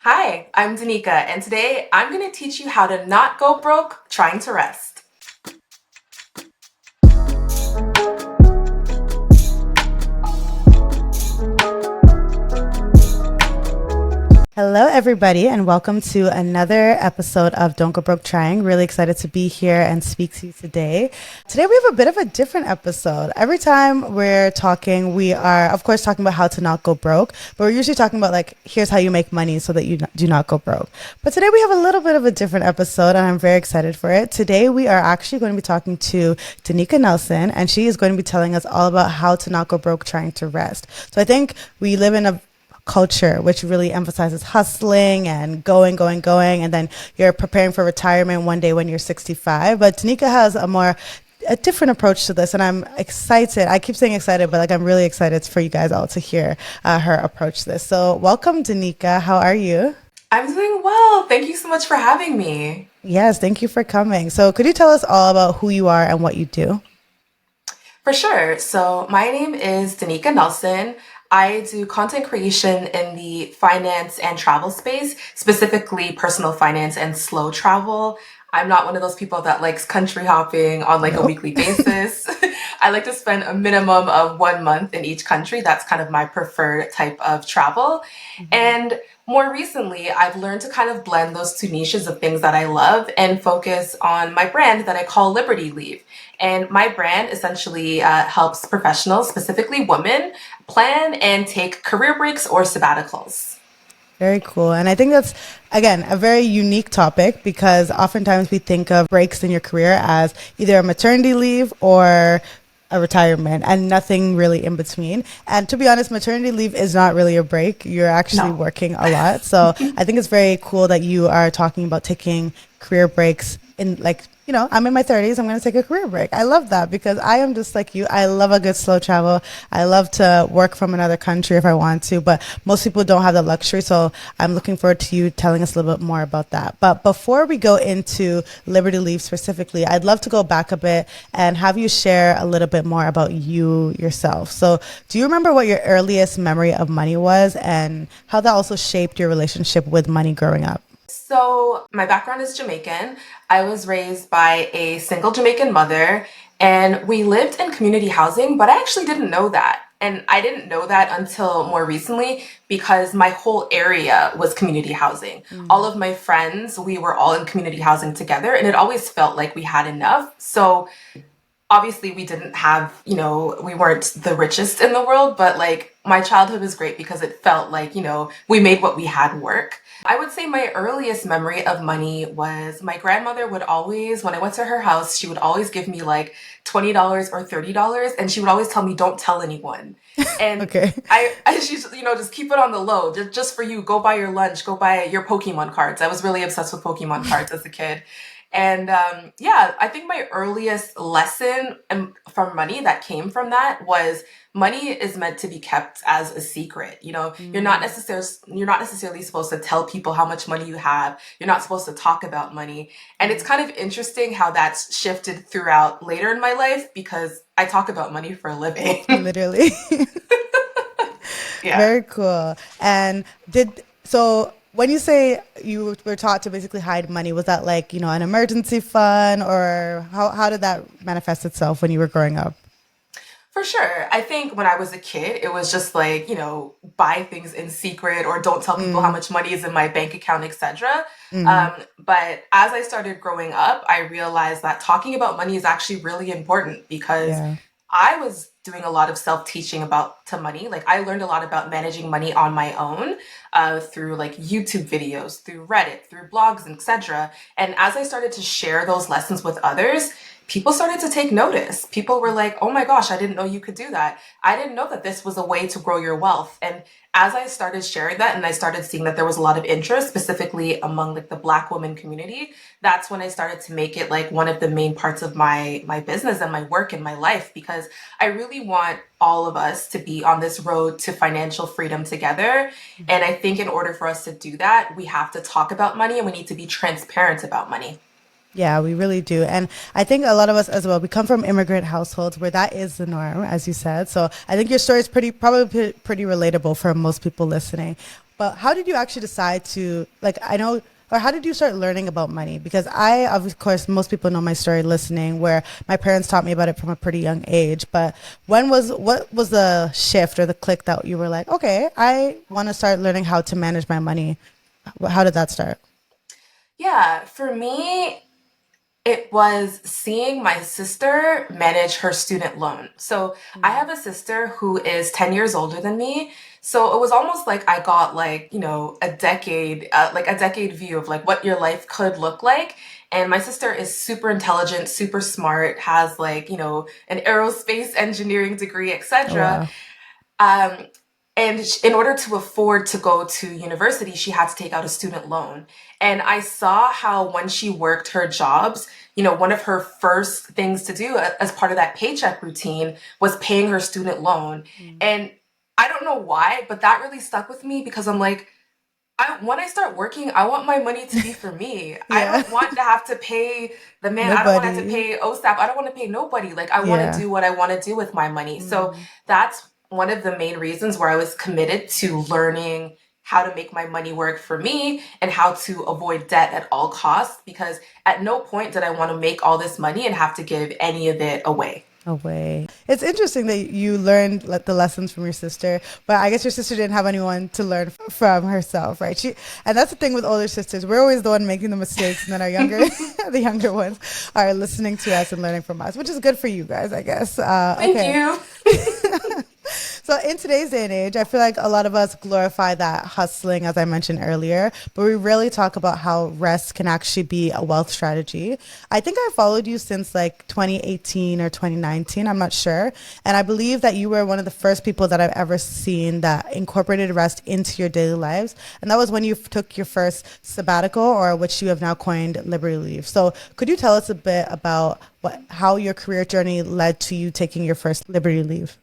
Hi, I'm Danica, and today I'm going to teach you how to not go broke trying to rest. Hello, everybody, and welcome to another episode of Don't Go Broke Trying. Really excited to be here and speak to you today. Today, we have a bit of a different episode. Every time we're talking, we are, of course, talking about how to not go broke, but we're usually talking about, like, here's how you make money so that you do not go broke. But today, we have a little bit of a different episode, and I'm very excited for it. Today, we are actually going to be talking to Danica Nelson, and she is going to be telling us all about how to not go broke trying to rest. So I think we live in a culture which really emphasizes hustling and going, and then you're preparing for retirement one day when you're 65. But Danica has a different approach to this, and I'm excited. I keep saying excited, but I'm really excited for you guys all to hear her approach to this. So welcome, Danica. How are you? I'm doing well. Thank you so much for having me. Yes, thank you for coming. So could you tell us all about who you are and what you do? For sure. So, my name is Danica Nelson. I do content creation in the finance and travel space, specifically personal finance and slow travel. I'm not one of those people that likes country hopping on a No. weekly basis. I like to spend a minimum of 1 month in each country. That's kind of my preferred type of travel. And more recently, I've learned to kind of blend those two niches of things that I love and focus on my brand that I call Liberty Leave. And my brand essentially helps professionals, specifically women, plan and take career breaks or sabbaticals. Very cool. And I think that's, again, a very unique topic because oftentimes we think of breaks in your career as either a maternity leave or a retirement and nothing really in between. And to be honest, maternity leave is not really a break. You're actually No. working a lot. So I think it's very cool that you are talking about taking career breaks in I'm in my 30s. I'm going to take a career break. I love that because I am just like you. I love a good slow travel. I love to work from another country if I want to, but most people don't have the luxury. So I'm looking forward to you telling us a little bit more about that. But before we go into Liberty Leave specifically, I'd love to go back a bit and have you share a little bit more about you yourself. So do you remember what your earliest memory of money was and how that also shaped your relationship with money growing up? So, my background is Jamaican. I was raised by a single Jamaican mother, and we lived in community housing, but I actually didn't know that. And I didn't know that until more recently because my whole area was community housing. All of my friends, we were all in community housing together, and it always felt like we had enough. So, obviously we didn't have, we weren't the richest in the world, but my childhood was great because it felt like, we made what we had work. I would say my earliest memory of money was my grandmother would always, when I went to her house, she would always give me like $20 or $30, and she would always tell me, don't tell anyone. And Okay. I she's, just keep it on the low, just for you, go buy your lunch, go buy your Pokemon cards. I was really obsessed with Pokemon cards as a kid. And yeah, I think my earliest lesson from money that came from that was money is meant to be kept as a secret. You're not necessarily supposed to tell people how much money you have. You're not supposed to talk about money. And it's kind of interesting how that's shifted throughout later in my life because I talk about money for a living. Literally. Yeah. Very cool. And when you say you were taught to basically hide money, was that an emergency fund or how did that manifest itself when you were growing up? For sure. I think when I was a kid, it was just buy things in secret or don't tell people how much money is in my bank account, etc. But as I started growing up, I realized that talking about money is actually really important because Yeah. I was doing a lot of self-teaching about to money. I learned a lot about managing money on my own through YouTube videos, through Reddit, through blogs, etc. And as I started to share those lessons with others, people started to take notice. People were like, oh my gosh, I didn't know you could do that. I didn't know that this was a way to grow your wealth. And as I started sharing that and I started seeing that there was a lot of interest, specifically among the Black women community, that's when I started to make it one of the main parts of my business and my work and my life, because I really want all of us to be on this road to financial freedom together. And I think in order for us to do that, we have to talk about money and we need to be transparent about money. Yeah, we really do. And I think a lot of us as well, we come from immigrant households where that is the norm, as you said. So I think your story is pretty relatable for most people listening. But how did you actually decide to, like, I know, or how did you start learning about money? Because I, of course, most people know my story listening, where my parents taught me about it from a pretty young age. But what was the shift or the click that you were like, okay, I want to start learning how to manage my money? How did that start? Yeah, for me, it was seeing my sister manage her student loan. So I Mm. have a sister who is 10 years older than me. So it was almost like I got like, like a decade view of like what your life could look like. And my sister is super intelligent, super smart, has like, an aerospace engineering degree, Oh, etc. wow. Um, and in order to afford to go to university, she had to take out a student loan. And I saw how when she worked her jobs, one of her first things to do as part of that paycheck routine was paying her student loan. Mm. And I don't know why, but that really stuck with me because I'm like, when I start working, I want my money to be for me. I Yeah. don't want to have to pay the man. I don't want to have to Nobody. pay OSAP. I don't want to pay nobody. Like, I want to Yeah. do what I want to do with my money. So Mm. that's one of the main reasons where I was committed to learning how to make my money work for me and how to avoid debt at all costs. Because at no point did I want to make all this money and have to give any of it away. Away. It's interesting that you learned the lessons from your sister, but I guess your sister didn't have anyone to learn from herself, right? And that's the thing with older sisters. We're always the one making the mistakes, and then our younger, the younger ones are listening to us and learning from us, which is good for you guys, I guess. Thank Okay. you. So in today's day and age, I feel like a lot of us glorify that hustling, as I mentioned earlier, but we really talk about how rest can actually be a wealth strategy. I think I followed you since like 2018 or 2019. I'm not sure. And I believe that you were one of the first people that I've ever seen that incorporated rest into your daily lives. And that was when you took your first sabbatical, or which you have now coined Liberty Leave. So could you tell us a bit about how your career journey led to you taking your first Liberty Leave?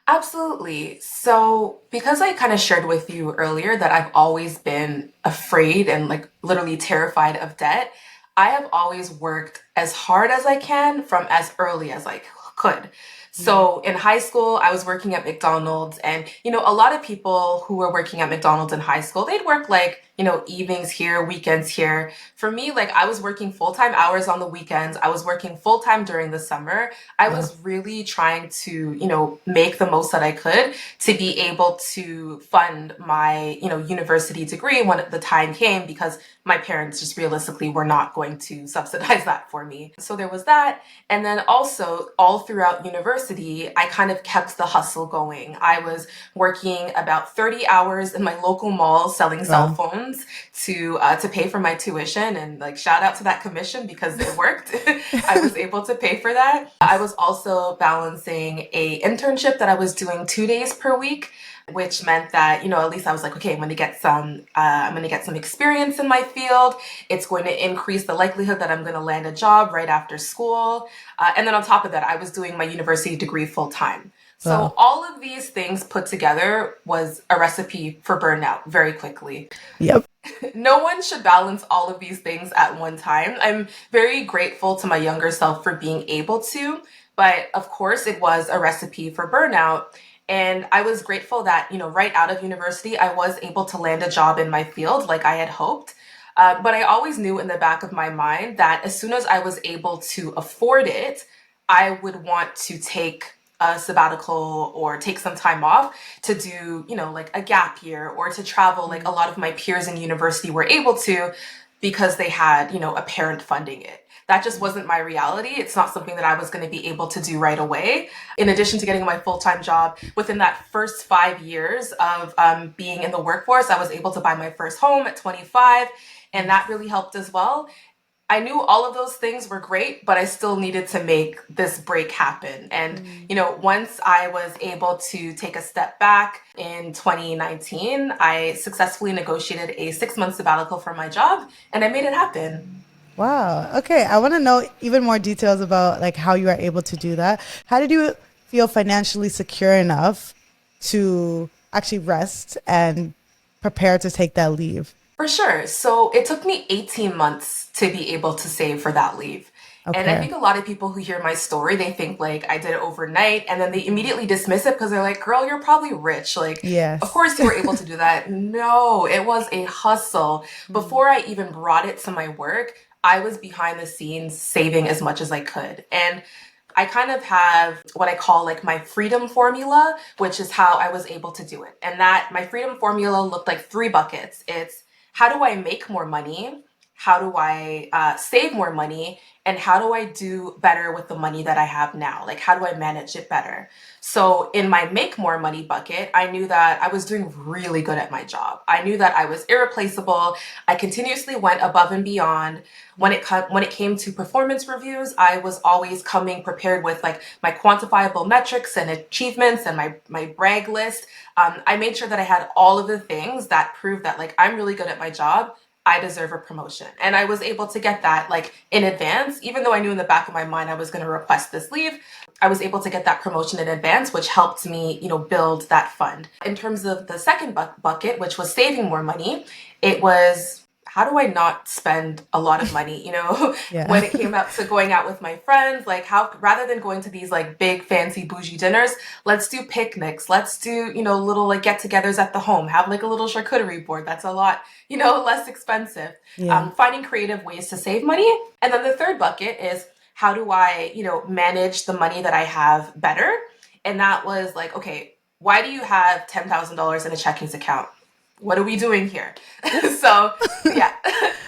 Absolutely. So, because I kind of shared with you earlier that I've always been afraid and like literally terrified of debt, I have always worked as hard as I can from as early as I could. Mm. So, in high school, I was working at McDonald's, and a lot of people who were working at McDonald's in high school, they'd work like, evenings here, weekends here. For me, like I was working full-time hours on the weekends. I was working full-time during the summer. I Wow. was really trying to, make the most that I could to be able to fund my, university degree when the time came because my parents just realistically were not going to subsidize that for me. So there was that. And then also all throughout university, I kind of kept the hustle going. I was working about 30 hours in my local mall selling cell Wow. phones to pay for my tuition, and like shout out to that commission because it worked. I was able to pay for that. I was also balancing a internship that I was doing 2 days per week, which meant that at least I was like, okay, I'm going to get some experience in my field. It's going to increase the likelihood that I'm going to land a job right after school. And then on top of that, I was doing my university degree full time. Wow. So all of these things put together was a recipe for burnout very quickly. Yep. No one should balance all of these things at one time. I'm very grateful to my younger self for being able to, but of course, it was a recipe for burnout. And I was grateful that, right out of university, I was able to land a job in my field like I had hoped. But I always knew in the back of my mind that as soon as I was able to afford it, I would want to take a sabbatical or take some time off to do, like a gap year or to travel like a Mm. lot of my peers in university were able to because they had, a parent funding it. That just wasn't my reality. It's not something that I was going to be able to do right away. In addition to getting my full time job, within that first 5 years of being in the workforce, I was able to buy my first home at 25, and Mm. that really helped as well. I knew all of those things were great, but I still needed to make this break happen. And, Mm. once I was able to take a step back in 2019, I successfully negotiated a 6 month sabbatical for my job and I made it happen. Wow. Okay. I want to know even more details about like how you are able to do that. How did you feel financially secure enough to actually rest and prepare to take that leave? For sure. So it took me 18 months to be able to save for that leave. And I Okay. think a lot of people who hear my story, they think like I did it overnight and then they immediately dismiss it because they're like, girl, you're probably rich. Like, of Yes. course you were able to do that. No, it was a hustle. Mm. Before I even brought it to my work, I was behind the scenes saving as much as I could. And I kind of have what I call like my freedom formula, which is how I was able to do it. And that my freedom formula looked like three buckets. It's how do I make more money? How do I save more money? And how do I do better with the money that I have now? Like, how do I manage it better? So, in my make more money bucket, I knew that I was doing really good at my job. I knew that I was irreplaceable. I continuously went above and beyond. When it came to performance reviews, I was always coming prepared with like my quantifiable metrics and achievements and my brag list. I made sure that I had all of the things that proved that like I'm really good at my job. I deserve a promotion. And I was able to get that like in advance, even though I knew in the back of my mind I was going to request this leave. I was able to get that promotion in advance, which helped me, build that fund. In terms of the second bucket, which was saving more money, it was how do I not spend a lot of money, Yeah. when it came out to going out with my friends, like how rather than going to these like big fancy bougie dinners, let's do picnics, let's do, little like get-togethers at the home, have like a little charcuterie board. That's a lot, less expensive. Yeah. Finding creative ways to save money. And then the third bucket is how do I, manage the money that I have better? And that was like, okay, why do you have $10,000 in a checkings account? What are we doing here? So yeah,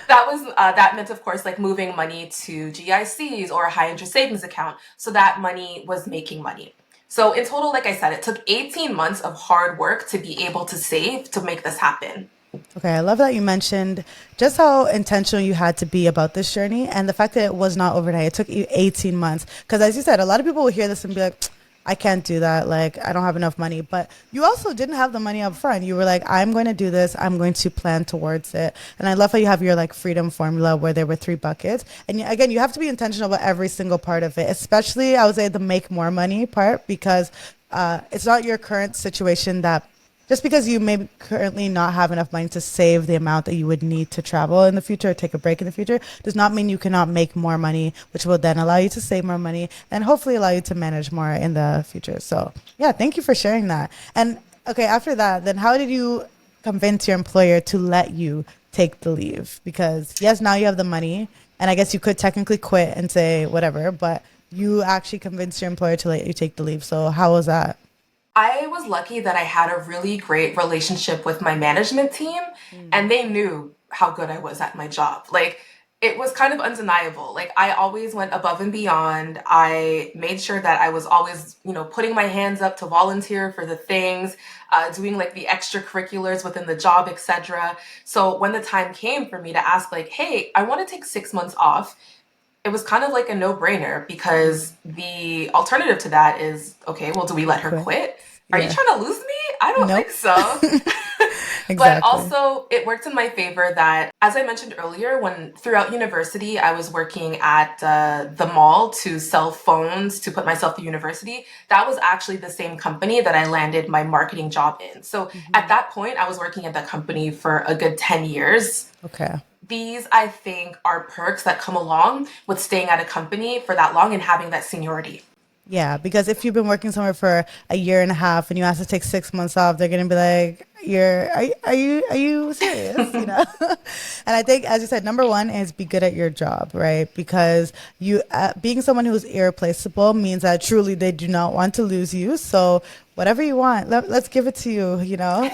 that meant of course like moving money to GICs or a high interest savings account. So that money was making money. So in total, like I said, it took 18 months of hard work to be able to save to make this happen. Okay, I love that you mentioned just how intentional you had to be about this journey and the fact that it was not overnight. It took you 18 months. Because as you said, a lot of people will hear this and be like, I can't do that. Like, I don't have enough money. But you also didn't have the money up front. You were like, I'm going to do this. I'm going to plan towards it. And I love how you have your like freedom formula where there were three buckets. And again, you have to be intentional about every single part of it, especially I would say the make more money part, because it's not your current situation that just because you may currently not have enough money to save the amount that you would need to travel in the future or take a break in the future does not mean you cannot make more money, which will then allow you to save more money and hopefully allow you to manage more in the future. So, yeah, thank you for sharing that. And okay, after that, then how did you convince your employer to let you take the leave? Because, yes, now you have the money, and I guess you could technically quit and say whatever, but you actually convinced your employer to let you take the leave. So, how was that? I was lucky that I had a really great relationship with my management team Mm. and they knew how good I was at my job. Like it was kind of undeniable. Like I always went above and beyond. I made sure that I was always, putting my hands up to volunteer for the things, doing like the extracurriculars within the job, etc. So when the time came for me to ask like, "Hey, I want to take 6 months off." It was kind of like a no-brainer Mm. because the alternative to that is, okay, well, do we let her Quit. quit? Are you Yeah. trying to lose me? I don't think Nope. so. But Exactly. also, it worked in my favor that, as I mentioned earlier, when throughout university, I was working at the mall to sell phones to put myself through university. That was actually the same company that I landed my marketing job in. So at Hmm. that point, I was working at that company for a good 10 years. Okay. These, I think, are perks that come along with staying at a company for that long and having that seniority. Yeah, because if you've been working somewhere for a year and a half and you ask to take 6 months off, they're gonna be like, "Are you serious?" You know. And I think, as you said, number one is be good at your job, right? Because you being someone who's irreplaceable means that truly they do not want to lose you. So whatever you want, let's give it to you. You know.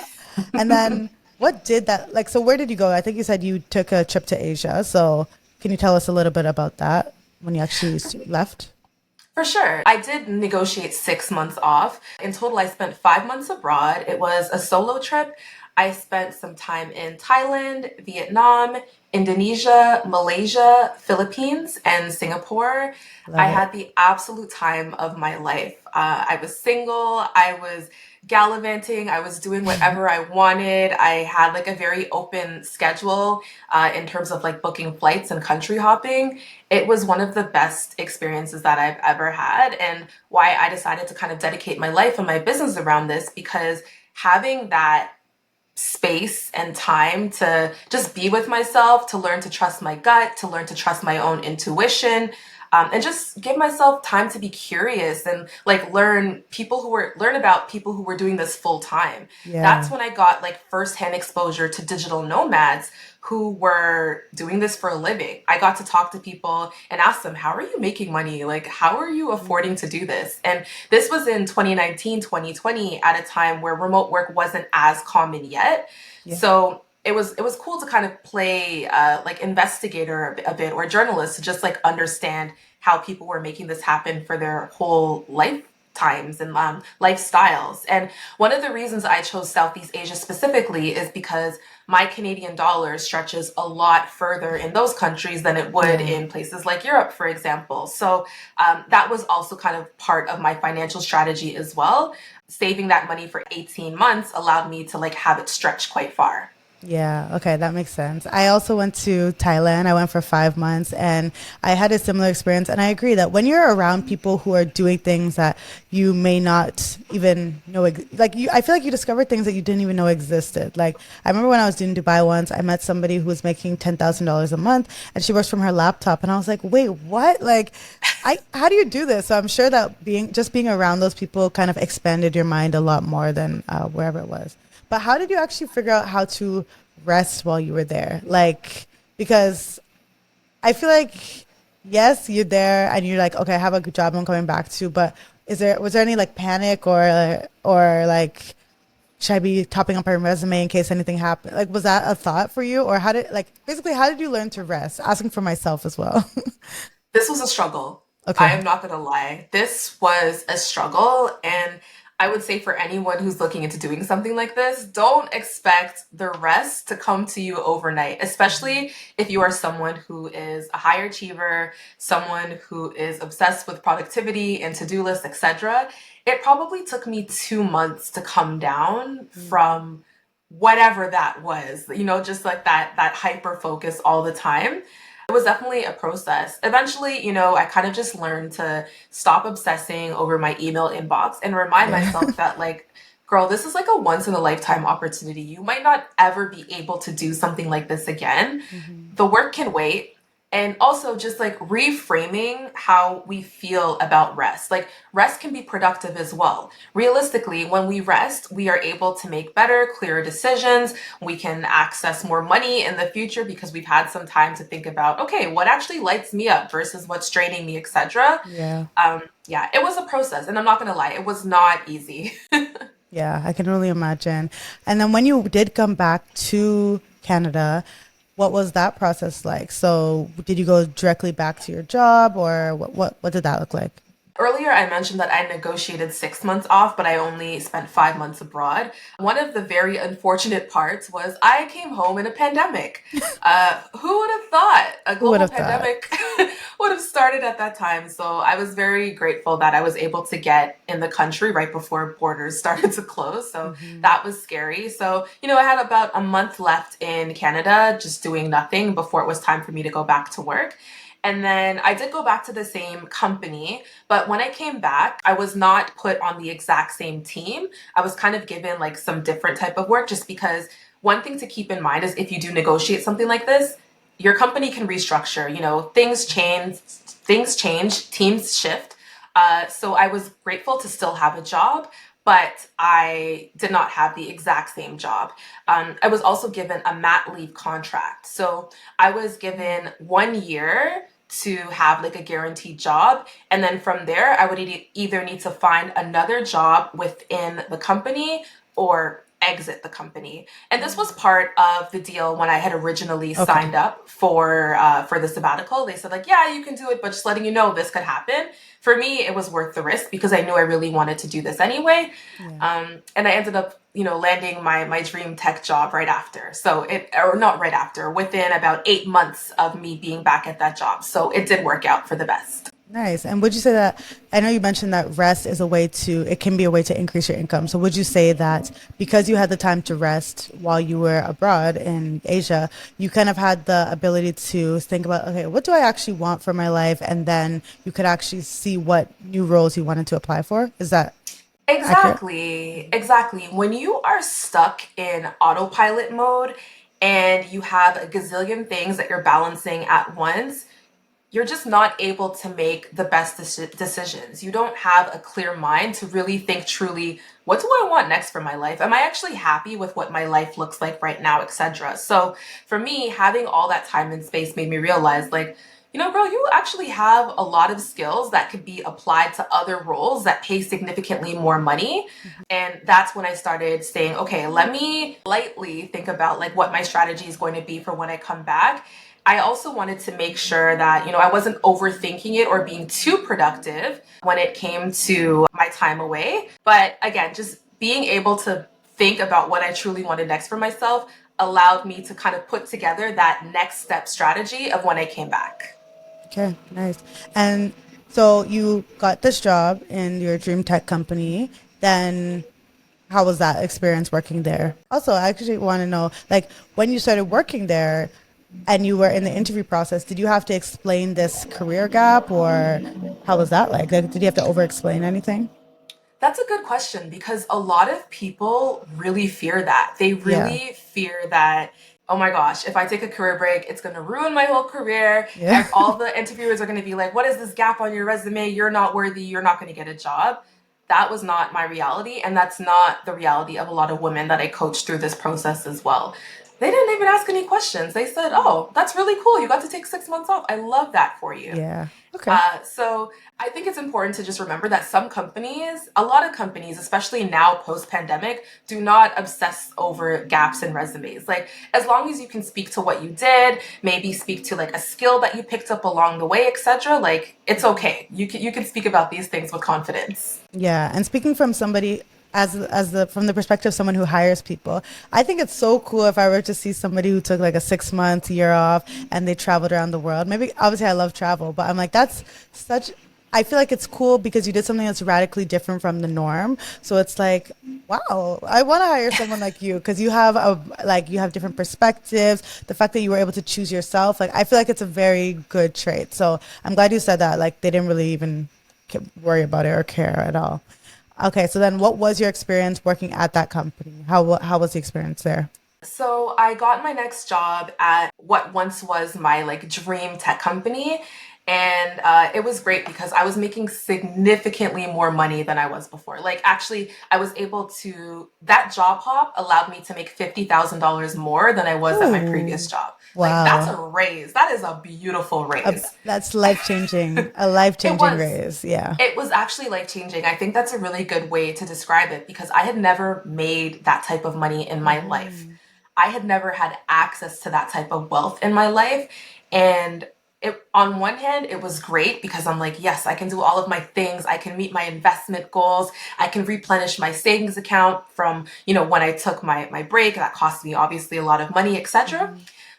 And then what did that like? So where did you go? I think you said you took a trip to Asia. So can you tell us a little bit about that when you actually left? For sure. I did negotiate 6 months off. In total, I spent 5 months abroad. It was a solo trip. I spent some time in Thailand, Vietnam, Indonesia, Malaysia, Philippines, and Singapore. I Love it. had the absolute time of my life. I was single. I was gallivanting. I was doing whatever I wanted. I had like a very open schedule in terms of like booking flights and country hopping. It was one of the best experiences that I've ever had, and why I decided to kind of dedicate my life and my business around this because having that space and time to just be with myself, to learn to trust my gut, to learn to trust my own intuition. and just give myself time to be curious and like learn about people who were doing this full time. That's Yeah. when I got like firsthand exposure to digital nomads who were doing this for a living. I got to talk to people and ask them, how are you making money? Like, how are you affording to do this? And this was in 2019, 2020, at a time where remote work wasn't as common yet. Yeah. So it was cool to kind of play like investigator a bit or journalist to just like understand how people were making this happen for their whole lifetimes and lifestyles. And one of the reasons I chose Southeast Asia specifically is because my Canadian dollar stretches a lot further in those countries than it would Yeah. in places like Europe, for example. So that was also kind of part of my financial strategy as well. Saving that money for 18 months allowed me to like have it stretch quite far. Yeah, okay, that makes sense. I also went to Thailand. I went for 5 months and I had a similar experience. And I agree that when you're around people who are doing things that you may not even know, like you, I feel like you discover things that you didn't even know existed. Like I remember when I was doing Dubai once, I met somebody who was making $10,000 a month and she works from her laptop. And I was like, wait, what? Like, how do you do this? So I'm sure that being around those people kind of expanded your mind a lot more than wherever it was. But how did you actually figure out how to rest while you were there? Like, because I feel like, yes, you're there and you're like, okay, I have a good job I'm coming back to, but was there any like panic or like, should I be topping up my resume in case anything happened? Like, was that a thought for you? Or basically, how did you learn to rest? Asking for myself as well. This was a struggle. I Okay. am not going to lie. This was a struggle. And I would say for anyone who's looking into doing something like this, don't expect the rest to come to you overnight, especially if you are someone who is a high achiever, someone who is obsessed with productivity and to-do lists, etc. It probably took me 2 months to come down Mm. from whatever that was, just like that hyper focus all the time. It was definitely a process. Eventually, I kind of just learned to stop obsessing over my email inbox and remind Yeah. myself that, like, girl, this is like a once in a lifetime opportunity. You might not ever be able to do something like this again. Hmm. The work can wait. And also just like reframing how we feel about rest. Like, rest can be productive as well. Realistically, when we rest, we are able to make better, clearer decisions. We can access more money in the future because we've had some time to think about, okay, what actually lights me up versus what's draining me, etc. Yeah. Yeah, it was a process, and I'm not gonna lie, it was not easy. Yeah, I can really imagine. And then when you did come back to Canada, what was that process like? So did you go directly back to your job or what did that look like? Earlier, I mentioned that I negotiated 6 months off, but I only spent 5 months abroad. One of the very unfortunate parts was I came home in a pandemic. Who would have thought a Who would global have thought? pandemic would have started at that time? So I was very grateful that I was able to get in the country right before borders started to close. So Hmm. that was scary. So, I had about a month left in Canada, just doing nothing before it was time for me to go back to work. And then I did go back to the same company, but when I came back, I was not put on the exact same team. I was kind of given like some different type of work just because one thing to keep in mind is if you do negotiate something like this, your company can restructure, things change, teams shift. So I was grateful to still have a job, but I did not have the exact same job. I was also given a mat leave contract. So I was given 1 year to have like a guaranteed job. And then from there, I would either need to find another job within the company or exit the company. And this was part of the deal when I had originally Okay. signed up for the sabbatical. They said like, yeah, you can do it, but just letting you know this could happen. For me, it was worth the risk because I knew I really wanted to do this anyway. Yeah. And I ended up, landing my dream tech job right after. So or not right after, within about 8 months of me being back at that job. So it did work out for the best. Nice. And would you say that, I know you mentioned that rest is a way to, it can be a way to increase your income. So would you say that because you had the time to rest while you were abroad in Asia, you kind of had the ability to think about, okay, what do I actually want for my life? And then you could actually see what new roles you wanted to apply for. Is that accurate? Exactly. Exactly. When you are stuck in autopilot mode and you have a gazillion things that you're balancing at once, you're just not able to make the best decisions. You don't have a clear mind to really think truly, what do I want next for my life? Am I actually happy with what my life looks like right now, etc. So for me, having all that time and space made me realize, like, girl, you actually have a lot of skills that could be applied to other roles that pay significantly more money. And that's when I started saying, okay, let me lightly think about like what my strategy is going to be for when I come back. I also wanted to make sure that, I wasn't overthinking it or being too productive when it came to my time away. But again, just being able to think about what I truly wanted next for myself allowed me to kind of put together that next step strategy of when I came back. Okay, nice. And so you got this job in your dream tech company. Then how was that experience working there? Also, I actually want to know, like, when you started working there and you were in the interview process, did you have to explain this career gap, or how was that like did you have to over explain anything? That's a good question because a lot of people really fear that. They Yeah. really fear that, oh my gosh, if I take a career break, it's going to ruin my whole career. Yeah. All the interviewers are going to be like, what is this gap on your resume? You're not worthy. You're not going to get a job. That was not my reality. And that's not the reality of a lot of women that I coached through this process as well. They didn't even ask any questions. They said, oh, that's really cool. You got to take 6 months off. I love that for you. Yeah. Okay. So I think it's important to just remember that some companies, a lot of companies, especially now post pandemic, do not obsess over gaps in resumes. Like, as long as you can speak to what you did, maybe speak to like a skill that you picked up along the way, etc. Like, it's okay. You can speak about these things with confidence. Yeah, and speaking from somebody as the from the perspective of someone who hires people, I think it's so cool if I were to see somebody who took like a 6 month year off and they traveled around the world. Maybe obviously I love travel, but I'm like that's such. I feel like it's cool because you did something that's radically different from the norm. So it's like, wow, I want to hire someone like you because you have a like you have different perspectives. The fact that you were able to choose yourself, like I feel like it's a very good trait. So I'm glad you said that. Like they didn't really even worry about it or care at all. Okay, so then what was your experience working at that company? How was the experience there? So I got my next job at what once was my like dream tech company. And it was great because I was making significantly more money than I was before. Like, actually, I was able to, that job hop allowed me to make $50,000 more than I was at my previous Ooh, job. Like, that's wow. a raise. That is a beautiful raise. That's life changing. A life It changing was. raise. Yeah. It was actually life changing. I think that's a really good way to describe it because I had never made that type of money in my life. Hmm. I had never had access to that type of wealth in my life. And on one hand, it was great because I'm like, yes, I can do all of my things. I can meet my investment goals. I can replenish my savings account from, when I took my break. That cost me obviously a lot of money, etc. Hmm.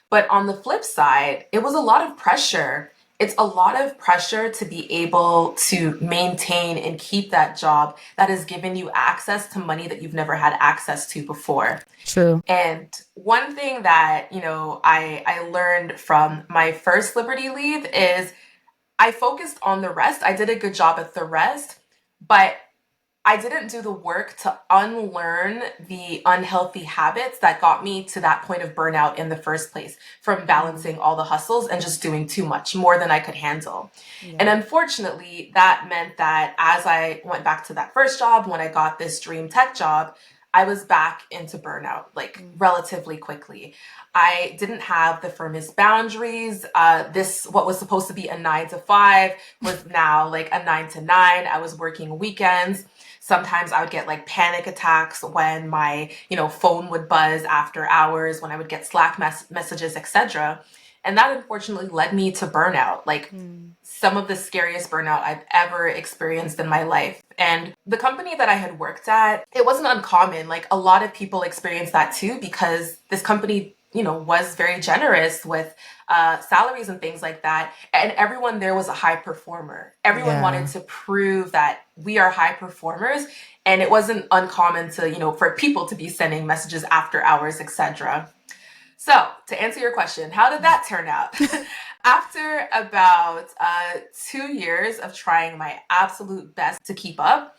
But on the flip side, it was a lot of pressure. It's a lot of pressure to be able to maintain and keep that job that has given you access to money that you've never had access to before. True. And one thing that, I learned from my first Liberty leave is I focused on the rest. I did a good job at the rest, but I didn't do the work to unlearn the unhealthy habits that got me to that point of burnout in the first place from Mm. balancing all the hustles and just doing too much, more than I could handle. And Yeah. unfortunately, that meant that as I went back to that first job, when I got this dream tech job, I was back into burnout like Mm. relatively quickly. I didn't have the firmest boundaries. What was supposed to be a 9 to 5, was now like a 9 to 9. I was working weekends. Sometimes I would get like panic attacks when my, phone would buzz after hours, when I would get Slack messages, etc. And that unfortunately led me to burnout, like Mm. some of the scariest burnout I've ever experienced in my life. And the company that I had worked at, it wasn't uncommon. Like, a lot of people experienced that too because this company, was very generous with salaries and things like that. And everyone there was a high performer. Everyone wanted Yeah. to prove that we are high performers. And it wasn't uncommon to, for people to be sending messages after hours, etc. So, to answer your question, how did that turn out? After about 2 years of trying my absolute best to keep up,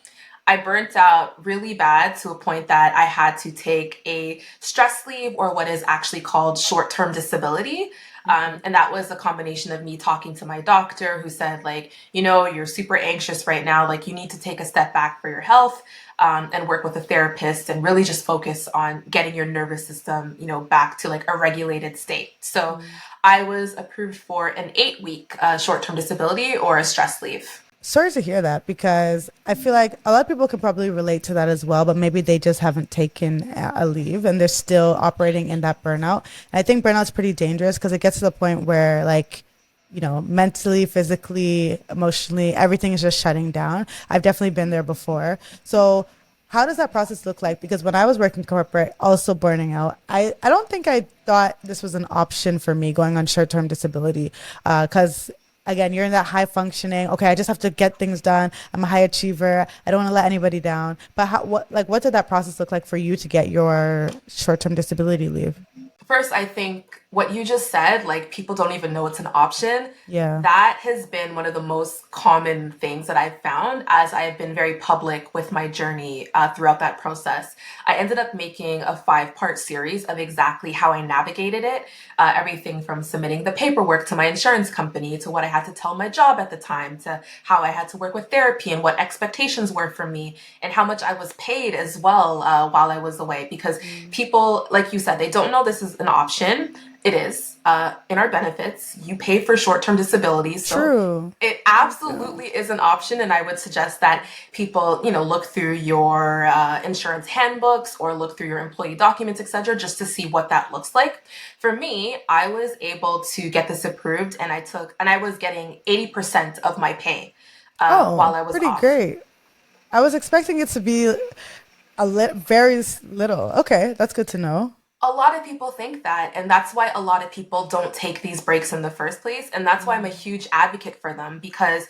I burnt out really bad to a point that I had to take a stress leave, or what is actually called short term disability. Okay. And that was a combination of me talking to my doctor who said, like, you know, you're super anxious right now. Like, you need to take a step back for your health, and work with a therapist and really just focus on getting your nervous system, you know, back to like a regulated state. So Mm. I was approved for an 8 week short term disability or a stress leave. Sorry to hear that because I feel like a lot of people could probably relate to that as well, but maybe they just haven't taken a leave and they're still operating in that burnout. And I think burnout's pretty dangerous because it gets to the point where, like, mentally, physically, emotionally, everything is just shutting down. I've definitely been there before. So, how does that process look like? Because when I was working corporate, also burning out, I don't think I thought this was an option for me going on short term disability. Because again, you're in that high functioning. Okay, I just have to get things done. I'm a high achiever. I don't want to let anybody down. But what did that process look like for you to get your short term disability leave? First, I think what you just said, like people don't even know it's an option. Yeah. That has been one of the most common things that I've found as I have been very public with my journey throughout that process. I ended up making a 5 part series of exactly how I navigated it. Everything from submitting the paperwork to my insurance company, to what I had to tell my job at the time, to how I had to work with therapy and what expectations were for me, and how much I was paid as well while I was away. Because Mm. people, like you said, they don't know this is an option. It is in our benefits. You pay for short term disability. So True. it Yeah. absolutely is an option. And I would suggest that people, you know, look through your insurance handbooks or look through your employee documents, etc., just to see what that looks like. For me, I was able to get this approved, and I was getting 80% of my pay while Oh, I was pretty off. great. I was expecting it to be very little. Okay, that's good to know. A lot of people think that, and that's why a lot of people don't take these breaks in the first place. And that's why I'm a Mm. huge advocate for them, because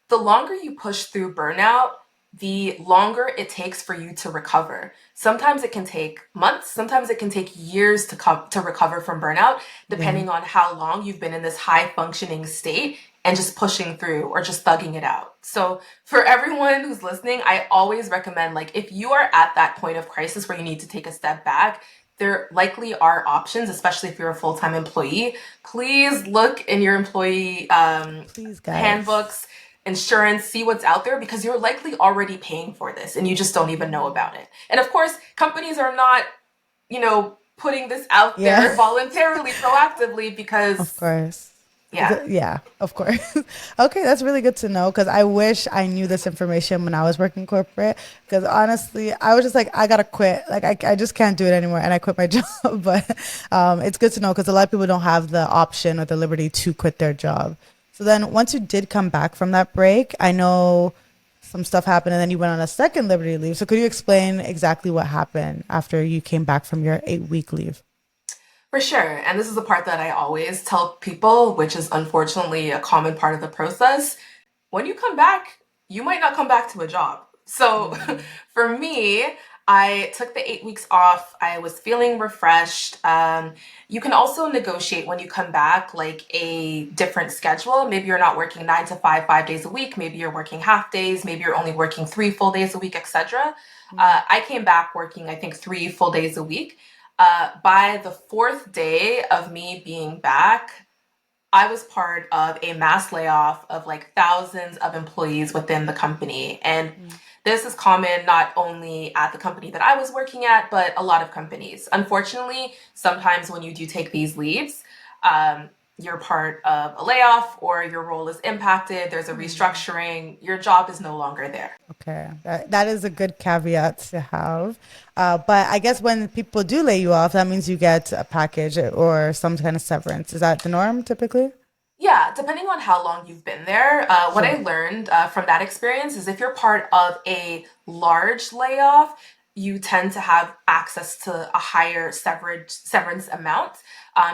the longer you push through burnout, the longer it takes for you to recover. Sometimes it can take months, sometimes it can take years to recover from burnout, Yeah. depending on how long you've been in this high functioning state and just pushing through or just thugging it out. So, for everyone who's listening, I always recommend, like, if you are at that point of crisis where you need to take a step back, there likely are options, especially if you're a full time employee. Please look in your employee Please, guys. handbooks, insurance, see what's out there, because you're likely already paying for this and you just don't even know Mm. about it. And of course, companies are not, you know, putting this out Yeah. there voluntarily, proactively, Of because, course. yeah, Yeah, of course. Okay, that's really good to know because I wish I knew this information when I was working corporate. Because honestly, I was just like, I gotta quit. Like, I just can't do it anymore, and I quit my job. But it's good to know because a lot of people don't have the option or the liberty to quit their job. So then, once you did come back from that break, I know some stuff happened, and then you went on a second Liberty leave. So could you explain exactly what happened after you came back from your 8 week leave? for sure. And this is the part that I always tell people, which is unfortunately a common part of the process. When you come back, you might not come back to a job. So Mm. for me, I took the 8 weeks off. I was feeling refreshed. You can also negotiate when you come back, like a different schedule. Maybe you're not working 9 to 5, 5 days a week. Maybe you're working half days. Maybe you're only working 3 full days a week, etc. Mm. I came back working, I think, 3 full days a week. By the fourth day of me being back, I was part of a mass layoff of like thousands of employees within the company. And Mm. this is common not only at the company that I was working at, but a lot of companies. Unfortunately, sometimes when you do take these leaves, um, you're part of a layoff or your role is impacted, there's a Mm. restructuring, your job is no longer there. Okay, that is a good caveat to have. But I guess when people do lay you off, that means you get a package or some kind of severance. Is that the norm typically? Yeah, depending on how long you've been there, what I Sure. learned from that experience is if you're part of a large layoff, you tend to have access to a higher severance amount.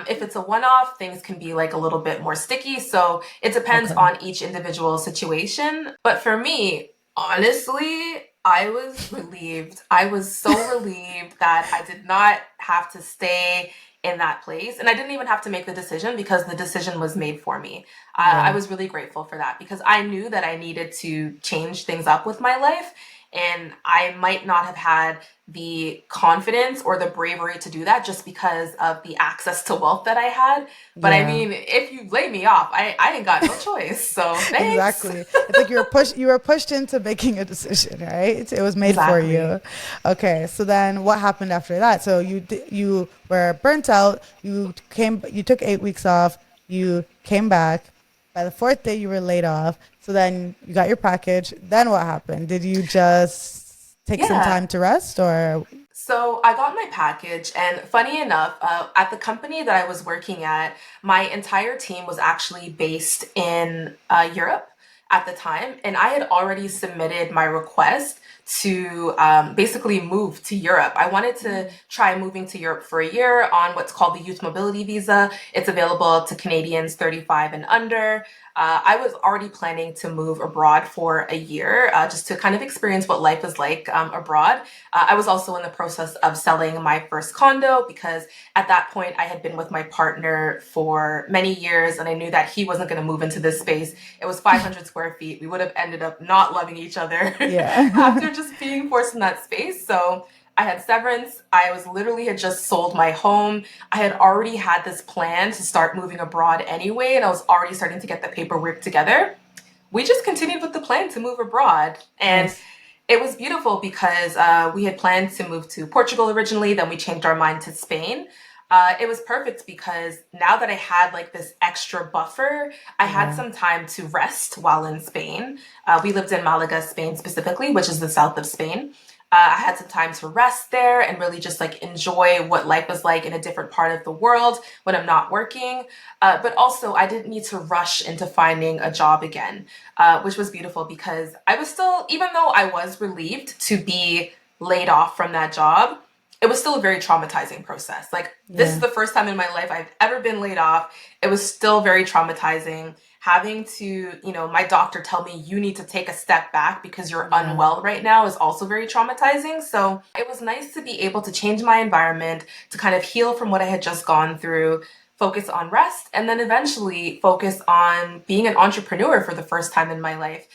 If it's a one-off, things can be like a little bit more sticky. So it depends Okay. on each individual situation. But for me, honestly, I was relieved. I was so relieved that I did not have to stay in that place. And I didn't even have to make the decision because the decision was made for me. I Yeah. was really grateful for that because I knew that I needed to change things up with my life. And I might not have had the confidence or the bravery to do that just because of the access to wealth that I had. But I Yeah. mean, if you lay me off, I ain't got no choice. So thanks. Exactly. It's like you were pushed into making a decision, right? It was made for Exactly. you. Okay, so then what happened after that? So you were burnt out, you took 8 weeks off, you came back. By the fourth day you were laid off. So then you got your package. Then what happened? Did you just take some Yeah. time to rest or So I got my package, and funny enough, at the company that I was working at, my entire team was actually based in Europe at the time, and I had already submitted my request to basically move to Europe. I wanted to try moving to Europe for a year on what's called the Youth Mobility Visa. It's available to Canadians 35 and under. I was already planning to move abroad for a year just to kind of experience what life is like abroad. I was also in the process of selling my first condo because at that point I had been with my partner for many years and I knew that he wasn't going to move into this space. It was 500 square feet. We would have ended up not loving each other yeah. after just being forced in that space. So I had severance. I was literally had just sold my home. I had already had this plan to start moving abroad anyway, and I was already starting to get the paperwork together. We just continued with the plan to move abroad. And Nice. it was beautiful because we had planned to move to Portugal originally, then we changed our mind to Spain. It was perfect because now that I had like this extra buffer, I had Yeah. some time to rest while in Spain. We lived in Malaga, Spain specifically, which is the south of Spain. I had some time to rest there and really just like enjoy what life was like in a different part of the world when I'm not working. But also, I didn't need to rush into finding a job again, which was beautiful because I was still, even though I was relieved to be laid off from that job, it was still a very traumatizing process. Like, this is Yeah. the first time in my life I've ever been laid off. It was still very traumatizing. Having to, my doctor tell me you need to take a step back because you're Yeah. unwell right now is also very traumatizing. So it was nice to be able to change my environment, to kind of heal from what I had just gone through, focus on rest, and then eventually focus on being an entrepreneur for the first time in my life.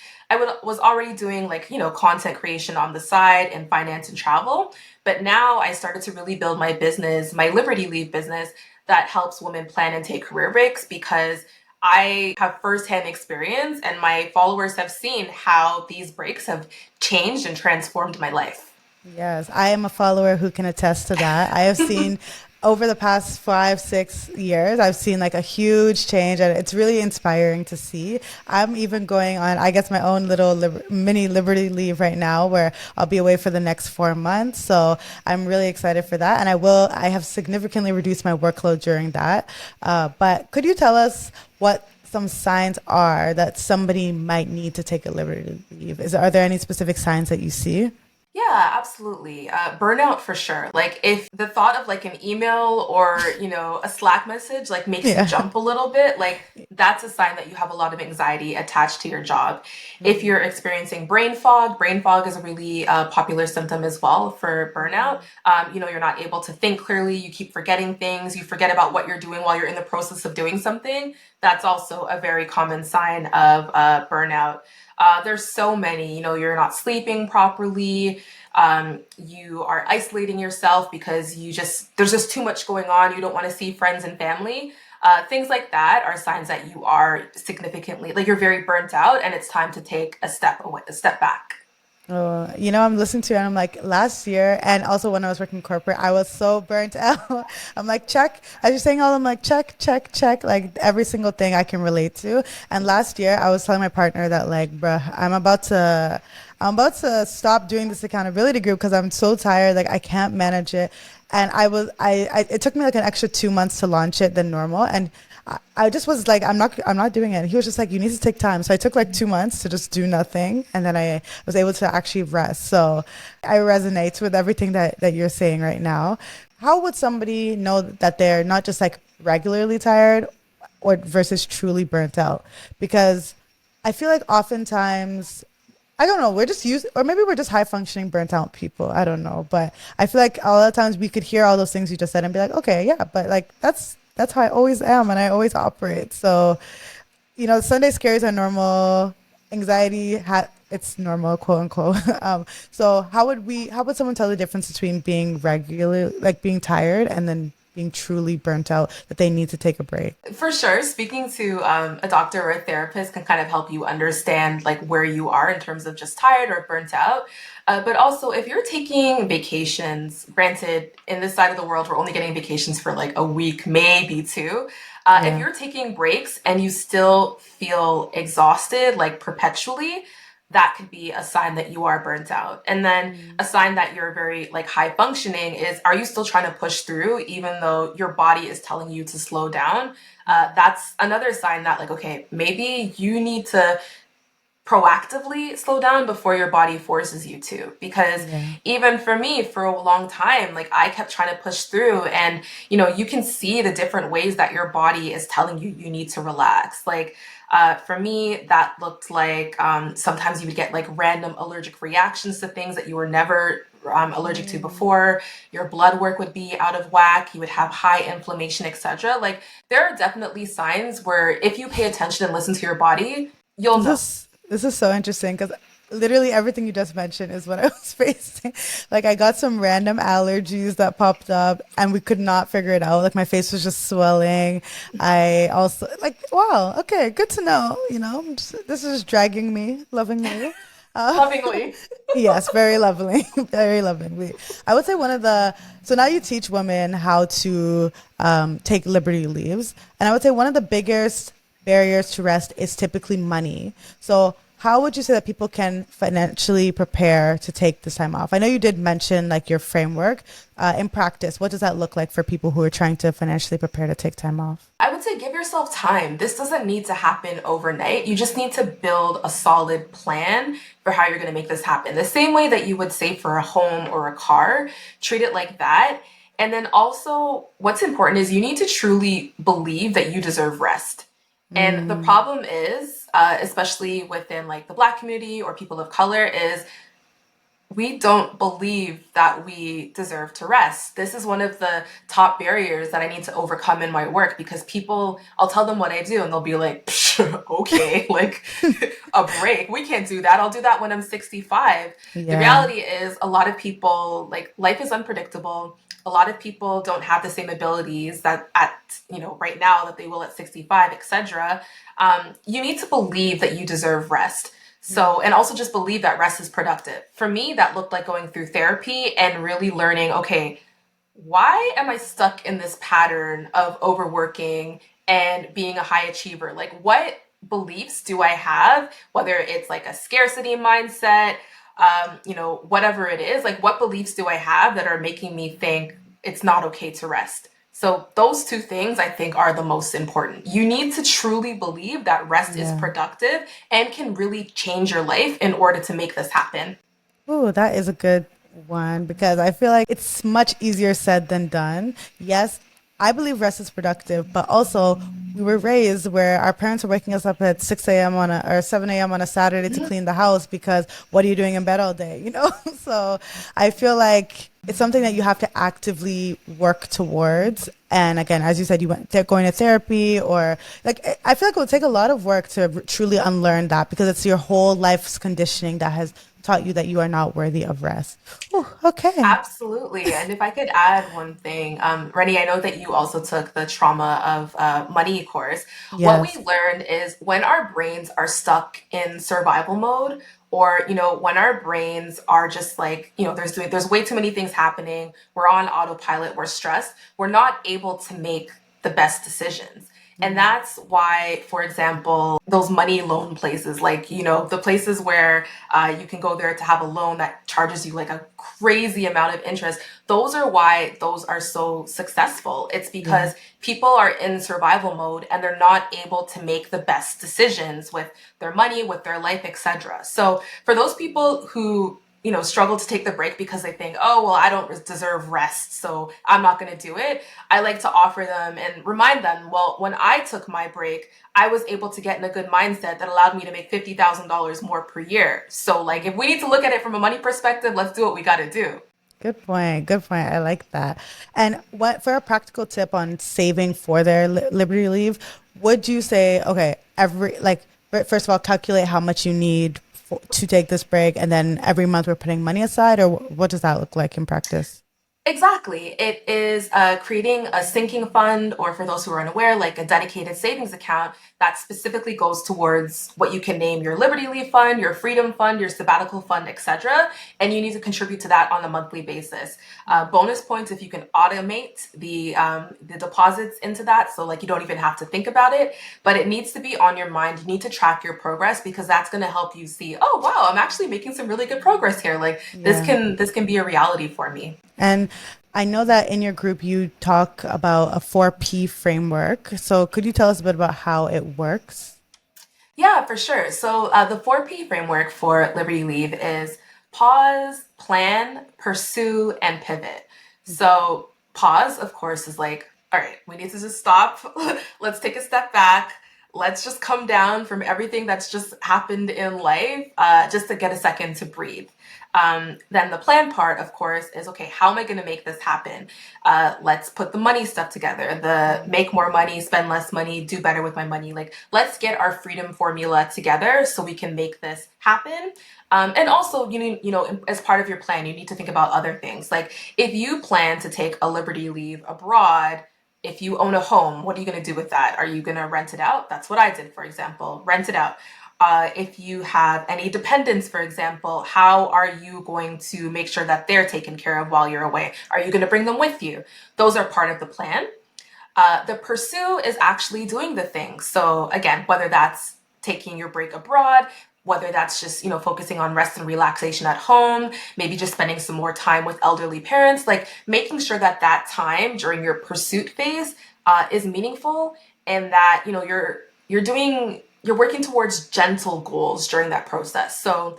Was already doing like, content creation on the side and finance and travel. But now I started to really build my business, my Liberty Leave business that helps women plan and take career breaks because I have firsthand experience and my followers have seen how these breaks have changed and transformed my life. Yes, I am a follower who can attest to that. I have seen over the past 5, 6 years, I've seen like a huge change, and it's really inspiring to see. I'm even going on, I guess, my own little mini Liberty Leave right now, where I'll be away for the next 4 months. So I'm really excited for that, and I have significantly reduced my workload during that. But could you tell us what some signs are that somebody might need to take a Liberty Leave? Are there any specific signs that you see? Yeah, absolutely. Burnout for sure. Like if the thought of like an email or, a Slack message like makes you Yeah. jump a little bit, like that's a sign that you have a lot of anxiety attached to your job. If Mm, you're experiencing brain fog is a really popular symptom as well for burnout. mm. You're not able to think clearly, you keep forgetting things, you forget about what you're doing while you're in the process of doing something. That's also a very common sign of burnout. There's so many, you're not sleeping properly, you are isolating yourself because there's just too much going on. You don't want to see friends and family. Things like that are signs that you are significantly, like you're very burnt out and it's time to take a step away, a step back. Oh, I'm listening to it and I'm like, last year, and also when I was working corporate, I was so burnt out. I'm like, check. As you're saying all, I'm like, check, check, check, like every single thing I can relate to. And last year, I was telling my partner that, like, bruh, I'm about to stop doing this accountability group because I'm so tired. Like, I can't manage it. And it took me like an extra 2 months to launch it than normal. And I just was like, I'm not doing it. And he was just like, you need to take time. So I took like 2 months to just do nothing. And then I was able to actually rest. So I resonate with everything that you're saying right now. How would somebody know that they're not just like regularly tired or versus truly burnt out? Because I feel like oftentimes I don't know. We're just used, or maybe we're just high functioning, burnt out people. I don't know, but I feel like a lot of times we could hear all those things you just said and be like, okay, yeah, but like that's how I always am and I always operate. So Sunday scaries are normal. Anxiety it's normal, quote unquote. So how would someone tell the difference between being regular, like being tired and then being truly burnt out that they need to take a break? For sure, speaking to a doctor or a therapist can kind of help you understand like where you are in terms of just tired or burnt out. But also, if you're taking vacations, granted, in this side of the world, we're only getting vacations for like a week, maybe two. If Yeah. you're taking breaks and you still feel exhausted, like perpetually, that could be a sign that you are burnt out. And then Mm. a sign that you're very like high functioning is, are you still trying to push through even though your body is telling you to slow down? That's another sign that like, okay, maybe you need to proactively slow down before your body forces you to. Because Yeah. even for me, for a long time, like I kept trying to push through, and you can see the different ways that your body is telling you you need to relax. Like for me, that looked like sometimes you would get like random allergic reactions to things that you were never allergic to Mm. before. Your blood work would be out of whack. You would have high inflammation, etc. Like there are definitely signs where if you pay attention and listen to your body, you'll know. This is so interesting because literally everything you just mentioned is what I was facing. Like I got some random allergies that popped up and we could not figure it out. Like my face was just swelling. I also like, wow, okay, good to know. This is dragging me lovingly. Uh, Lovingly. yes, very lovely, very lovingly. I would say so now you teach women how to take liberty leaves. And I would say one of the biggest barriers to rest is typically money. So how would you say that people can financially prepare to take this time off? I know you did mention like your framework. In practice, what does that look like for people who are trying to financially prepare to take time off? I would say give yourself time. This doesn't need to happen overnight. You just need to build a solid plan for how you're going to make this happen. The same way that you would save for a home or a car, treat it like that. And then also, what's important is you need to truly believe that you deserve rest. And the Mm, problem is, especially within like the Black community or people of color, is we don't believe that we deserve to rest. This is one of the top barriers that I need to overcome in my work, because people, I'll tell them what I do and they'll be like, okay, like a break. We can't do that. I'll do that when I'm 65. The yeah, reality is, a lot of people, like, life is unpredictable. A lot of people don't have the same abilities that right now that they will at 65, etc. You need to believe that you deserve rest. So, and also just believe that rest is productive. For me, that looked like going through therapy and really learning, okay, why am I stuck in this pattern of overworking and being a high achiever? Like, what beliefs do I have? Whether it's like a scarcity mindset, whatever it is, like, what beliefs do I have that are making me think it's not okay to rest? So, those two things I think are the most important. You need to truly believe that rest is yeah. productive and can really change your life in order to make this happen. Oh, that is a good one because I feel like it's much easier said than done. Yes, I believe rest is productive, but also we were raised where our parents were waking us up at 6 a.m. or 7 a.m. on a Saturday to clean the house because what are you doing in bed all day? So I feel like it's something that you have to actively work towards. And again, as you said, going to therapy or like, I feel like it would take a lot of work to truly unlearn that because it's your whole life's conditioning that has taught you that you are not worthy of rest. Ooh, okay. Absolutely. And if I could add one thing, Reni, I know that you also took the trauma of money course. What we Yes. learned is when our brains are stuck in survival mode, or when our brains are just like, there's way too many things happening, we're on autopilot, we're stressed, we're not able to make the best decisions. And that's why, for example, those money loan places, like, the places where you can go there to have a loan that charges you like a crazy amount of interest, those are why those are so successful. It's Yeah. because people are in survival mode and they're not able to make the best decisions with their money, with their life, etc. So for those people who struggle to take the break because they think, oh, well, I don't deserve rest, so I'm not going to do it. I like to offer them and remind them, well, when I took my break, I was able to get in a good mindset that allowed me to make $50,000 more per year. So, like, if we need to look at it from a money perspective, let's do what we got to do. Good point. Good point. I like that. And what for a practical tip on saving for their Liberty leave, would you say, okay, first of all, calculate how much you need to take this break, and then every month we're putting money aside, or what does that look like in practice? Exactly. It is creating a sinking fund, or for those who are unaware, like a dedicated savings account that specifically goes towards what you can name your Liberty Leave fund, your Freedom Fund, your sabbatical fund, etc. And you need to contribute to that on a monthly basis. Bonus points if you can automate the deposits into that, so like you don't even have to think about it. But it needs to be on your mind. You need to track your progress because that's going to help you see, oh wow, I'm actually making some really good progress here. Like Yeah. this can be a reality for me. And I know that in your group you talk about a 4P framework. So could you tell us a bit about how it works? Yeah, for sure. So the 4P framework for Liberty Leave is pause, plan, pursue, and pivot. So pause, of course, is like, all right, we need to just stop. Let's take a step back. Let's just come down from everything that's just happened in life, just to get a second to breathe. Then the plan part, of course, is okay, how am I going to make this happen? Let's put the money stuff together, the make more money, spend less money, do better with my money. Like, let's get our freedom formula together so we can make this happen. And also, as part of your plan, you need to think about other things. Like, if you plan to take a Liberty Leave abroad, if you own a home, what are you going to do with that? Are you going to rent it out? That's what I did, for example, rent it out. If you have any dependents, for example, how are you going to make sure that they're taken care of while you're away? Are you going to bring them with you? Those are part of the plan. The pursue is actually doing the thing. So again, whether that's taking your break abroad, whether that's just, focusing on rest and relaxation at home, maybe just spending some more time with elderly parents, like making sure that that time during your pursuit phase is meaningful, and that, you're working towards gentle goals during that process. So,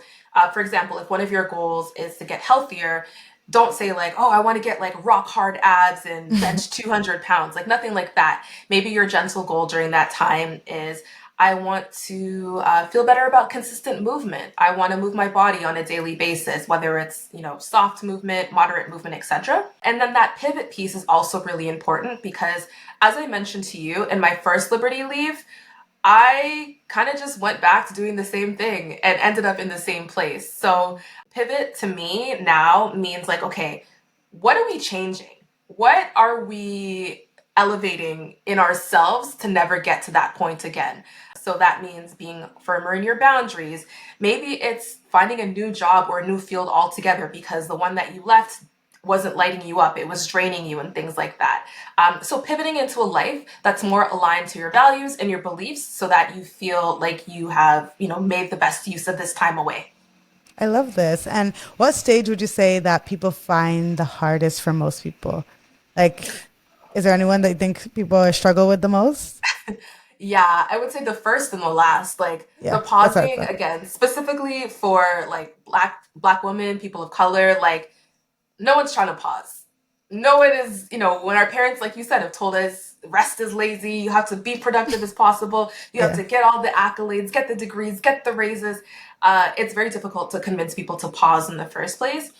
for example, if one of your goals is to get healthier, don't say like, oh, I want to get like rock hard abs and bench 200 pounds, like nothing like that. Maybe your gentle goal during that time is, I want to feel better about consistent movement. I want to move my body on a daily basis, whether it's, soft movement, moderate movement, etc. And then that pivot piece is also really important because, as I mentioned to you, in my first Liberty Leave, I kind of just went back to doing the same thing and ended up in the same place. So pivot to me now means like, okay, what are we changing? What are we elevating in ourselves to never get to that point again? So that means being firmer in your boundaries. Maybe it's finding a new job or a new field altogether because the one that you left wasn't lighting you up, it was draining you, and things like that. So pivoting into a life that's more aligned to your values and your beliefs so that you feel like you have, made the best use of this time away. I love this. And what stage would you say that people find the hardest for most people? Like, is there anyone that you think people struggle with the most? Yeah, I would say the first and the last, like the Yeah, that's what I pausing thought. again, specifically for like black women, people of color, like no one's trying to pause. No one is, when our parents, like you said, have told us rest is lazy, you have to be productive as possible, you have Yeah. to get all the accolades, get the degrees, get the raises. It's very difficult to convince people to pause in the first place.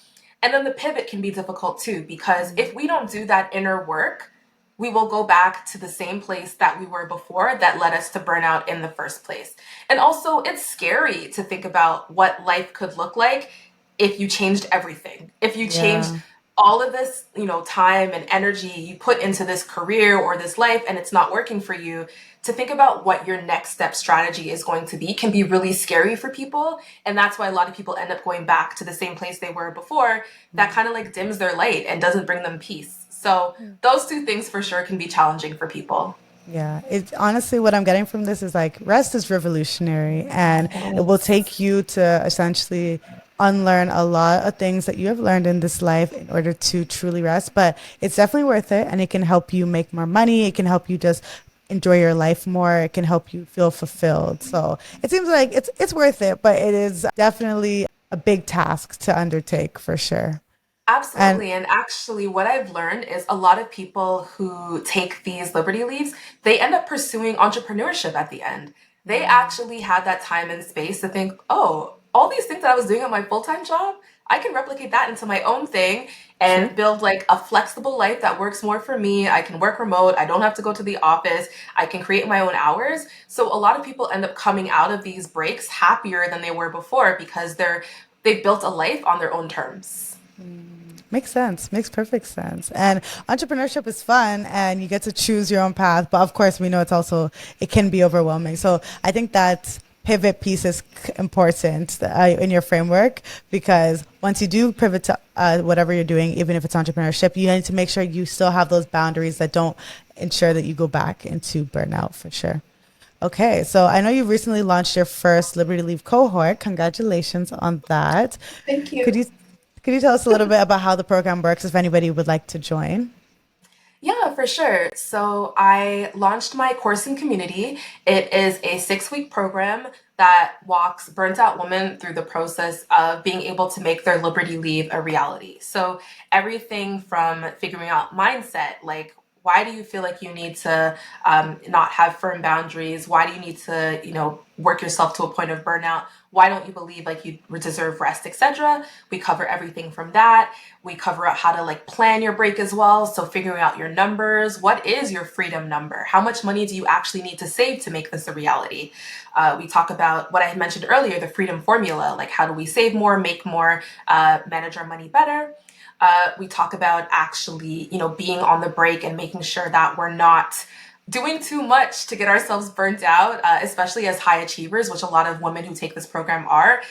And then the pivot can be difficult too, because if we don't do that inner work, we will go back to the same place that we were before that led us to burnout in the first place. And also, it's scary to think about what life could look like if you changed everything. If you changed Yeah. all of this, time and energy you put into this career or this life and it's not working for you, to think about what your next step strategy is going to be can be really scary for people. And that's why a lot of people end up going back to the same place they were before. That kind of like dims their light and doesn't bring them peace. So those two things for sure can be challenging for people. Yeah, it's honestly what I'm getting from this is like rest is revolutionary, and it will Yes. take you to essentially unlearn a lot of things that you have learned in this life in order to truly rest. But it's definitely worth it, and it can help you make more money. It can help you just enjoy your life more. It can help you feel fulfilled. So it seems like it's worth it, but it is definitely a big task to undertake for sure. And Absolutely. And actually, what I've learned is a lot of people who take these Liberty Leaves, they end up pursuing entrepreneurship at the end. They actually had that time and space to think, oh, all these things that I was doing at my full time job, I can replicate that into my own thing Sure. and build like a flexible life that works more for me. I can work remote. I don't have to go to the office. I can create my own hours. So a lot of people end up coming out of these breaks happier than they were before because they've built a life on their own terms. Makes sense. Makes perfect sense. And entrepreneurship is fun and you get to choose your own path. But of course, we know it can be overwhelming. So I think that pivot piece is important in your framework because once you do pivot to whatever you're doing, even if it's entrepreneurship, you need to make sure you still have those boundaries that don't ensure that you go back into burnout for sure. Okay, so I know you recently launched your first Liberty Leave cohort. Congratulations on that. Thank Could you. you could you tell us a little bit about how the program works if anybody would like to join? Yeah, for sure. So I launched my course in community. It is a 6 week program that walks burnt out women through the process of being able to make their Liberty Leave a reality. So everything from figuring out mindset, like why do you feel like you need to not have firm boundaries? Why do you need to, work yourself to a point of burnout? Why don't you believe like you deserve rest, etc.? We cover everything from that. We cover out how to like plan your break as well. So figuring out your numbers. What is your freedom number? How much money do you actually need to save to make this a reality? We talk about what I had mentioned earlier, the freedom formula, like how do we save more, make more, manage our money better. We talk about actually, being on the break and making sure that we're not doing too much to get ourselves burnt out, especially as high achievers, which a lot of women who take this program are.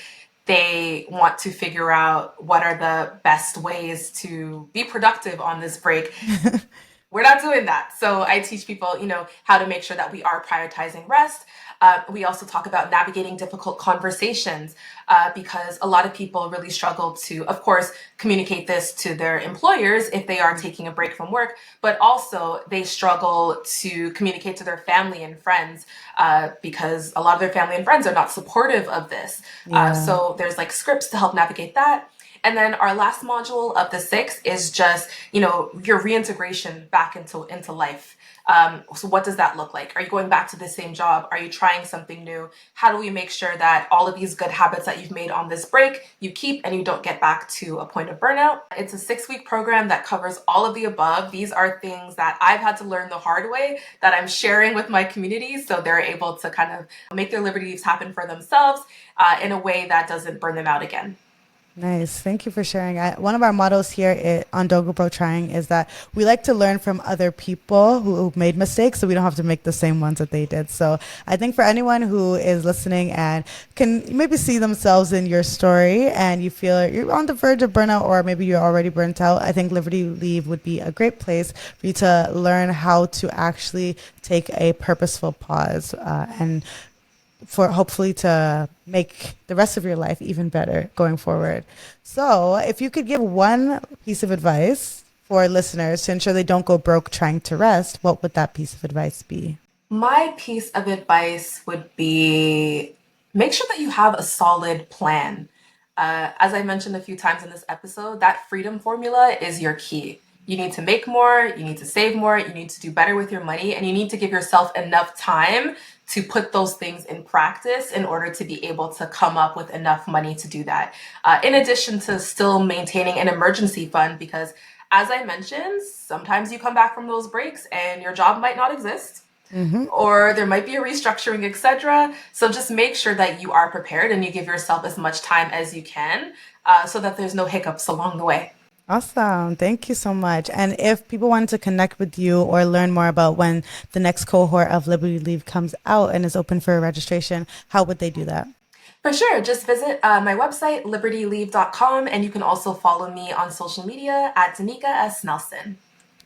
They want to figure out what are the best ways to be productive on this break. We're not doing that. So I teach people, how to make sure that we are prioritizing rest. We also talk about navigating difficult conversations because a lot of people really struggle to, of course, communicate this to their employers if they are taking a break from work, but also they struggle to communicate to their family and friends because a lot of their family and friends are not supportive of this. Yeah. So there's like scripts to help navigate that. And then our last module of the 6 is just, your reintegration back into life. So what does that look like? Are you going back to the same job? Are you trying something new? How do we make sure that all of these good habits that you've made on this break, you keep and you don't get back to a point of burnout? It's a 6 week program that covers all of the above. These are things that I've had to learn the hard way that I'm sharing with my community so they're able to kind of make their liberty leaves happen for themselves in a way that doesn't burn them out again. Nice. Thank you for sharing. One of our mottos here on Dogo Pro Trying is that we like to learn from other people who made mistakes so we don't have to make the same ones that they did. So I think for anyone who is listening and can maybe see themselves in your story and you feel you're on the verge of burnout or maybe you're already burnt out, I think Liberty Leave would be a great place for you to learn how to actually take a purposeful pause and for hopefully to make the rest of your life even better going forward. So, if you could give one piece of advice for listeners to ensure they don't go broke trying to rest, what would that piece of advice be? My piece of advice would be make sure that you have a solid plan. As I mentioned a few times in this episode, that freedom formula is your key. You need to make more, you need to save more, you need to do better with your money, and you need to give yourself enough time to put those things in practice in order to be able to come up with enough money to do that. In addition to still maintaining an emergency fund, because as I mentioned, sometimes you come back from those breaks and your job might not exist Hmm. or there might be a restructuring, etc. So just make sure that you are prepared and you give yourself as much time as you can so that there's no hiccups along the way. Awesome. Thank you so much. And if people wanted to connect with you or learn more about when the next cohort of Liberty Leave comes out and is open for registration, how would they do that? For sure, just visit my website, libertyleave.com, and you can also follow me on social media at Danica S. Nelson.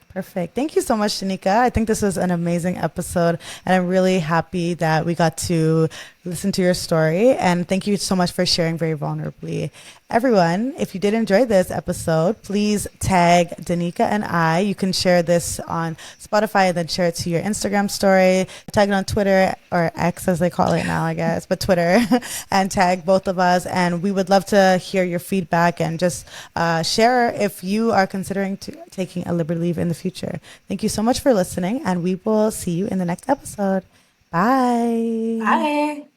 Perfect. Thank you so much, Danica. I think this was an amazing episode, and I'm really happy that we got to listen to your story. And thank you so much for sharing very vulnerably. Everyone, if you did enjoy this episode, please tag Danica and I. You can share this on Spotify and then share it to your Instagram story. Tag it on Twitter or X as they call it now, I guess, but Twitter, and tag both of us. And we would love to hear your feedback and just share if you are considering taking a Liberty Leave in the future. Thank you so much for listening, and we will see you in the next episode. Bye. Bye.